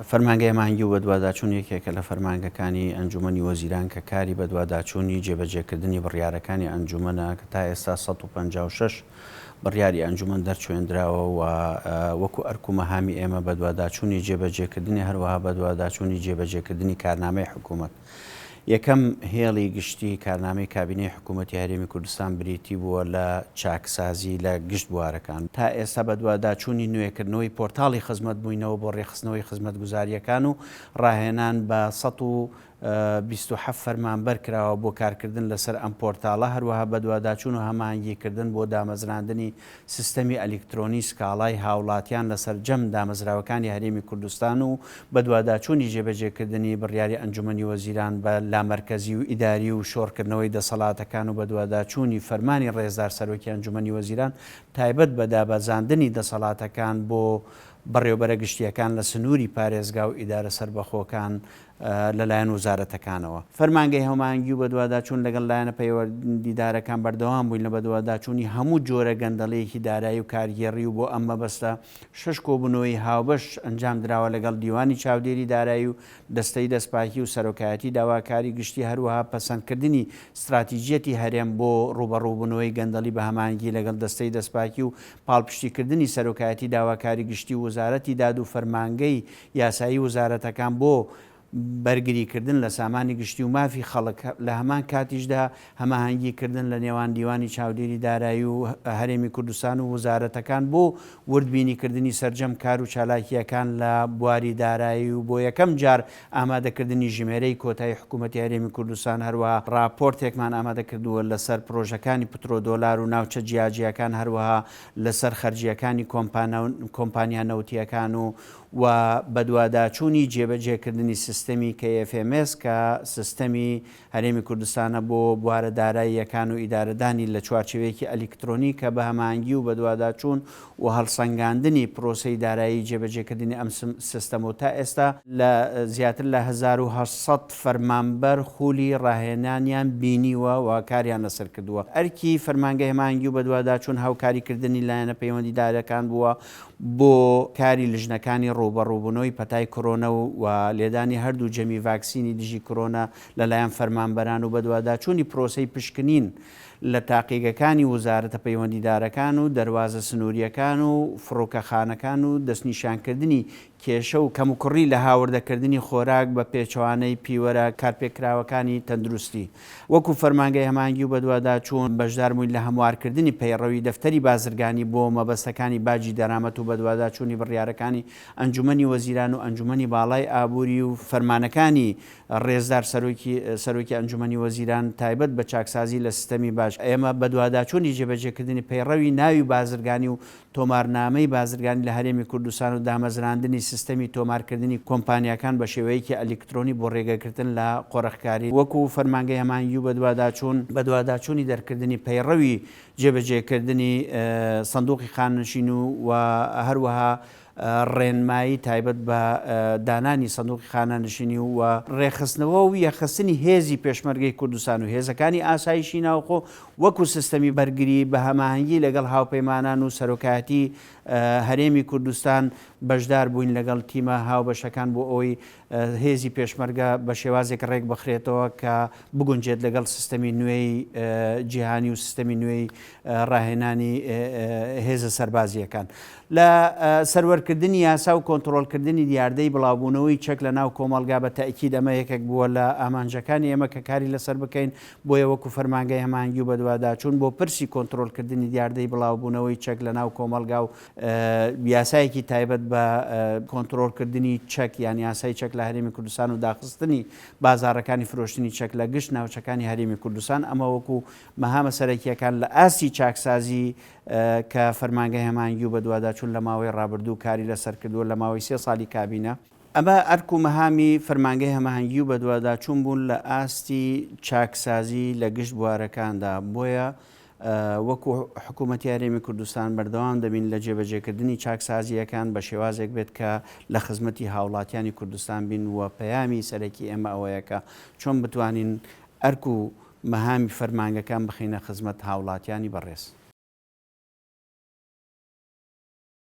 فەرمانگەی مانگی و بەدواداچوون یەکێکە لە فەرمانگەکانی ئەنجومەنی وەزیران کە کاری بەدواداچوونی جێبەجێکردنی بڕیارەکانی ئەنجومەنە کە تا ئێستا 156 بڕیاری ئەنجومەن دەرچوێنراوە و وەکو ئەرکومەهامی ئێمە بەدواداچوونی جێبەجێکردنی هەروەها بەدواداچوونی جێبەجێکردنی کارنامەی حکوومەت. یەکەم هێڵی گشتی کارنامەی کابینەی حکوومەتی هەرێمی کوردستان بریتی بووە لە چاکسازی لە گشت بوارەکان. تا ئێستا بەدواداچوونی نوێکردنەوەی پۆرتاڵی خزمەت بووینەوە بۆ ڕێخستنەوەی خزمەتگوزاریەکان و ڕاهێنان بە 127 فەرمانبەر کراوە بۆ کارکردن لەسەر ئەم پۆرتاڵە، هەروەها بەدواداچوون و هەماهنگگیکردن بۆ دامەزراندنی سیستەمی ئەلیکترۆنی سکاڵای هاوڵاتیان لەسەر جەم دامەزراوەکانی هەرێمی کوردستان و بەدواداچوونی جێبەجێکردنی بڕیاری ئەنجومەنی وەزیران بە لامەرکەزی و ئیداری و شۆڕکردنەوەی دەسەڵاتەکان و بەدواداچوونی فەرمانی ڕێزدار سەرۆکی ئەنجومەنی وەزیران تایبەت بە دابەزاندنی دەسەڵاتەکان بۆ بەڕێوەبەرە گشتیەکان لە سنووری پارێزگا و ئیدارە سەربەخۆکان لەلایەن وزارەتەکانەوە. فەرمانگەی هەماهەنگی و بەدواداچوون لەگەڵ لایەنە پەیوەندیدارەکان بەردەوام بووین لە بەدواداچوونی هەموو جۆرە گەندەڵەیەکی دارایی و کارگێڕی و بۆ ئەم مەبەستە 6 کۆبوونەوەی هاوبەش ئەنجام درراوە لەگەڵ دیوانی چاودێری دارایی و دەستەی دەستپاکی و سەرۆکایەتی داواکاری گشتی، هەروەها پەسەندکردنی استراتیژیەتی هەرێم بۆ ڕوبەڕووبوونەوەی گەندەڵی بە هەماهەنگی لەگەڵ دەستەی دەستپاکی و پاڵپشتیکردنی سەرۆکایەتی داواکاری گشتی و وزارەتی داد و فەرمانگەی یاسایی وزارەتەکان بۆ بەرگریکردن لە سامانی گشتی و مافی خەڵک. لە هەمان کاتیشدا هەماهەنگیکردن لە نێوان دیوانی چاودێری دارایی و هەرێمی کوردستان و وزارەتەکان بۆ وردبینیکردنی سەرجەم کار و چالاکیەکان لە بواری دارایی و بۆ یەکەم جار ئامادەکردنی ژمێرەی کۆتایی حکوومەتی هەرێمی کوردستان، هەروەها راپۆرتێکمان ئامادە کردووە لەسەر پرۆژەکانی پترۆدۆلار و ناوچە جیاجیەکان، هەروەها لەسەر خەرجیەکانی کۆمپانیا نەوتیەکان و بەدواداچوونی جێبەجێکردنی سیستەمی KFMS کە سیستەمی هەرێمی کوردستانە بۆ بوارە داراییەکان و ئیدارەدانی لە چوارچێوەیەکی ئەلیکترۆنی کە بە هەماهەنگی و بەدواداچوون و هەڵسەنگاندنی پرۆسەی دارایی جێبەجێکردنی ئەم سیستەم و تا ئێستا لە زیاتر لە 1800 فەرمانبەر خولی ڕاهێنانیان بینیوە و کاریان لەسەر کردووە. ئەرکی فەرمانگەی هەماهەنگی و بەدواداچوون هاوکاریکردنی لایەنە پەیوەندیدارەکان بووە بۆ کاری لیژنەکانی ڕوبەڕووبوونەوەی پەتای کۆرۆنە و لێدانی هەردوو جەمی ڤاکسینی دژی کۆرۆنە لەلایەن فەرمانبەران و بەدواداچوونی پرۆسەی پشکنین لە تاقیگەکانی وزارەتە پەیوەندیدارەکان و دەروازە سنووریەکان و فڕۆکەخانەکان و دەستنیشانکردنی کێشە و کەموکڕی لە هاوردەکردنی خۆراک بە پێچەوانەی پیوەرە کارپێکراوەکانی تەندروستی. وەکو فەرمانگەی هەماهەنگی و بەدواداچوون بەشدار بووین لە هەموارکردنی پەیڕەوی دەفتەری بازرگانی بۆ مەبەستەکانی باجی دەرامەت و بەدواداچوونی بڕیارەکانی ئەنجومەنی وەزیران و ئەنجومەنی باڵای ئابووری و فەرمانەکانی ڕێزدار سەرۆکی ئەنجومەنی وەزیران تایبەت بە چاکسازی لە سیستەمی باش. ئێمە بەدواداچوونی جێبەجێکردنی پەیڕەوی ناوی بازرگانی و تۆمارنامەی بازرگانی لە هەرێمی کوردستان و دامەزراندنی سیستەمی تۆمارکردنی کۆمپانیەکان بە شێوەیەکی ئەلیکترۆنی بۆ ڕێگەکردن لە قۆڕەخکاری. وەکو فەرمانگەی هەماهەنگی و بەدواداچوونی دەرکردنی پەیڕەوی جێبەجێکردنی سندوقی خاننشین و هەروەها ڕێنمایی تایبەت بە دانانی سندوقی خانەنشینی و ڕێخستنەوە و یەخستنی هێزی پێشمەرگەی کوردستان و هێزەکانی ئاسایشی ناوخۆ وەکو سیستەمی بەرگری بە هەماهەنگی لەگەڵ هاوپەیمانان و سەرۆکایەتی هەرێمی کوردستان بەشدار بووین لەگەڵ تیمە هاوبەشەکان بۆ ئەوەی هێزی پێشمەرگە بە شێوازێک ڕێک بخرێتەوە کە بگونجێت لەگەڵ سیستەمی نوێی جیهانی و سیستەمی نوێی ڕاهێنانی هێزە سەربازیەکان. لە سەروەرکردنی یاسا و کۆنتڕۆڵکردنی دیاردەی بڵاوبوونەوەی چەک لە ناو کۆمەڵگا بە تاکید ئەمە یەکێک بووە لە ئامانجەکانی ئێمە کە کاری لەسەر بکەین. بۆیە وەکو فەرمانگەی هەماهەنگی و بەدواداچوون بۆ پرسی کۆنتڕۆڵکردنی دیاردەی بڵاوبوونەوەی چەک لە ناو کۆمەڵگا و یاسایەکی تایبەت بە کۆنتڕۆڵکردنی چەک یان یاسای چەک لە هەرێمی کوردستان و داخستنی بازاڕەکانی فرۆشتنی چەک لە گشت ناوچەکانی هەرێمی کوردستان. ئەمە وەکو مەهامە سەرەکیەکان لە ئاستی چاکسازی کە فەرمانگەی هەماهەنگی و بەدواداچوون لە ماوەی ڕابردوو کاری لەسەر کردووە لە ماوەی 3 ساڵی کابینە. ئەمە ئەرک و مەهامی فەرمانگەی هەماهەنگی و بەدواداچوون بوون لە ئاستی چاکسازی لە گشت بوارەکاندا. بۆیە وەکو حکوومەتی هەرێمی کوردستان بەردەوام دەبین لە جێبەجێکردنی چاکسازیەکان بە شێوازێک بێت کە لە خزمەتی هاوڵاتیانی کوردستان بین و پەیامی سەرەکی ئێمە ئەوەیەکە چۆن بتوانین ئەرک و مەهامی فەرمانگەکان بخینە خزمەت هاوڵاتیانی بەڕێز.